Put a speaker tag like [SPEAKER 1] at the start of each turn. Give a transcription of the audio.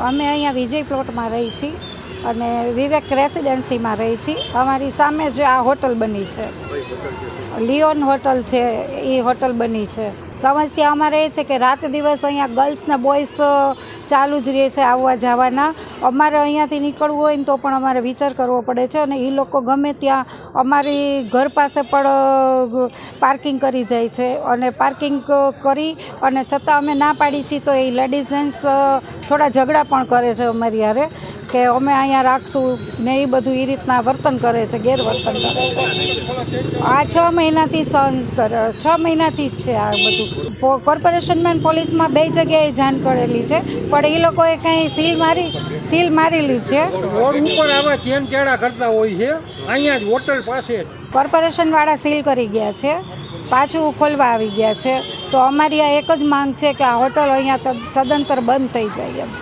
[SPEAKER 1] અમે અહીંયા વિજય પ્લોટમાં રહી છીએ અને વિવેક રેસિડેન્સીમાં રહી છીએ. અમારી સામે જ આ હોટલ બની છે, લિયોન હોટલ છે, એ હોટલ બની છે. સમસ્યા અમારે એ છે કે રાત દિવસ અહીંયા ગર્લ્સ ને બોಯ್સ ચાલુ જ રહે છે આવવા જવાના. અમારે અહીંયાથી નીકળવું હોય ને તો પણ અમારે વિચાર કરવો પડે છે અને એ લોકો ગમે ત્યાં અમારી ઘર પાસે પણ પાર્કિંગ કરી જાય છે અને પાર્કિંગ કરી અને છતાં અમે ના પાડી છીએ તો એ લેડીઝ જેન્ટ્સ થોડા ઝઘડા પણ કરે છે અમારી હારે કે અમે અહીંયા રાખશું ને એ બધું એ રીતના વર્તન કરે છે, ગેરવર્તન કરે છે. આ 6 મહિનાથી સહન કરે, 6 મહિનાથી જ છે આ બધું. કોર્પોરેશનમાં પોલીસમાં 2 જગ્યાએ જાણ કરેલી છે પણ એ લોકોએ કંઈ સીલ મારેલી છે.
[SPEAKER 2] રોડ ઉપર આવા ચેનચેડા કરતા હોય છે, અહીંયા જ હોટલ પાસે
[SPEAKER 1] કોર્પોરેશનવાળા સીલ કરી ગયા છે, પાછું ખોલવા આવી ગયા છે. તો અમારી આ એક જ માંગ છે કે આ હોટલ અહીંયા સદંતર બંધ થઈ જાય એમ.